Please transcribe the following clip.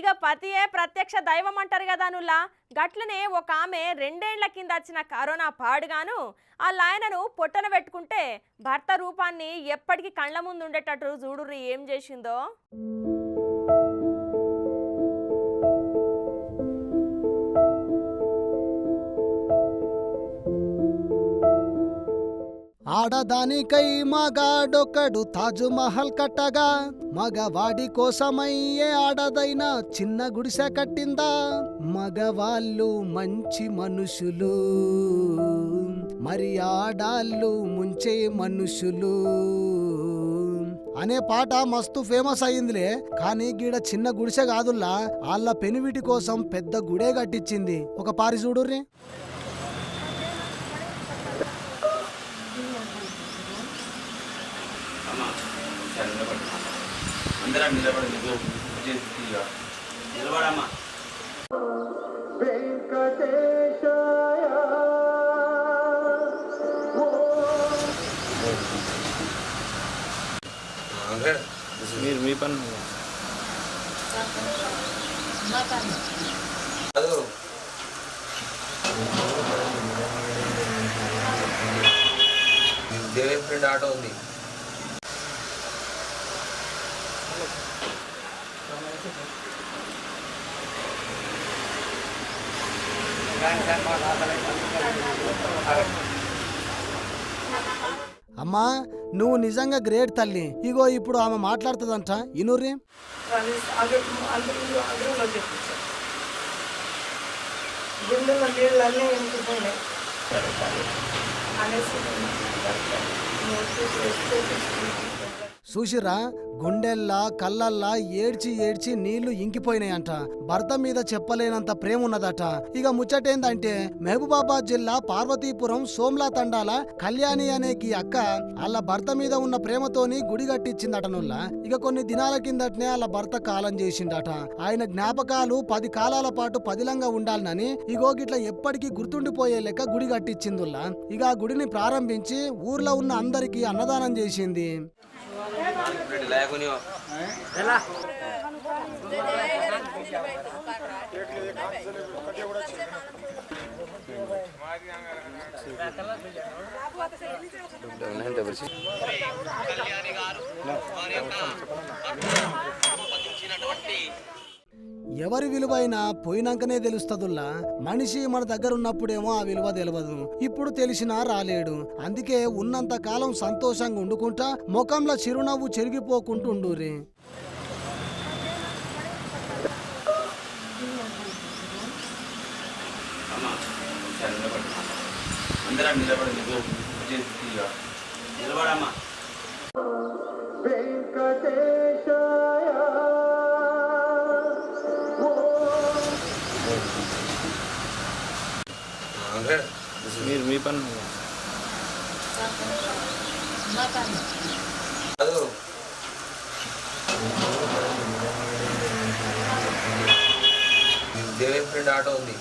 ఇక పతియే ప్రత్యక్ష దైవం అంటారు కదా నుల్లా. గట్లనే ఒక ఆమె 2 ఏళ్ల కింద వచ్చిన కరోనా పాడుగాను ఆయనను పొట్టన పెట్టుకుంటే భర్త రూపాన్ని ఎప్పటికీ కళ్ళ ముందు ఉండేటట్టు చూడుర్రి ఏం చేసిందో. ఆడదానికై మగాడొకడు తాజు మహల్ కట్టగా మగవాడి కోసమయ్యే ఆడదైనా చిన్న గుడిసె కట్టిందా. మగవాళ్ళు మంచి మనుషులు, మరి ఆడాళ్ళు ముంచే మనుషులు అనే పాట మస్తు ఫేమస్ అయిందిలే. కానీ గీడ చిన్న గుడిసె కాదుల్లా, వాళ్ళ పెనివిటి కోసం పెద్ద గుడే కట్టించింది. ఒక పారి చూడుర్రి. అందరం నిలబడి నిలబడమ్మా. మీరు మీ పని దేవే ఫ్రెండ్ ఆటో ఉంది. అమ్మా నువ్వు నిజంగా గ్రేట్ తల్లి. ఇగో ఇప్పుడు ఆమె మాట్లాడుతుందంట ఇనుర్రి. గుండెలో నీళ్ళన్నీ ఎండిపోయినాయి చూసిరా, గుండెల్లా కళ్ళల్లా ఏడ్చి ఏడ్చి నీళ్లు ఇంకిపోయినాయంట. భర్త మీద చెప్పలేనంత ప్రేమ ఉన్నదట. ఇక ముచ్చటేందంటే మహబూబాబాద్ జిల్లా పార్వతీపురం సోమ్లా తండాల కళ్యాణి అనే ఈ అక్క వాళ్ళ భర్త మీద ఉన్న ప్రేమతోని గుడి కట్టించిందట నుల్లా. ఇక కొన్ని దినాల కిందటనే వాళ్ళ భర్త కాలం చేసిండట. ఆయన జ్ఞాపకాలు 10 కాలాల పాటు పదిలంగా ఉండాలని ఇగో గిట్ల ఎప్పటికీ గుర్తుండిపోయే లెక్క గుడి కట్టించిందుల్లా. ఇక ఆ గుడిని ప్రారంభించి ఊర్లో ఉన్న అందరికీ అన్నదానం చేసింది. ఎవరి విలువైనా పోయినాకనే తెలుస్తదుల్లా. మనిషి మన దగ్గర ఉన్నప్పుడేమో ఆ విలువ తెలియదు, ఇప్పుడు తెలిసినా రాలేడు. అందుకే ఉన్నంత కాలం సంతోషంగా ఉండుకుంటా ముఖంలో చిరునవ్వు చెరిగిపోకుంటూ ఉండుర్రి. అందరం నిలబడి నిలబడమ్మా. మీరు మీ పని దేవే ఫ్రెండ్ ఆటో ఉంది.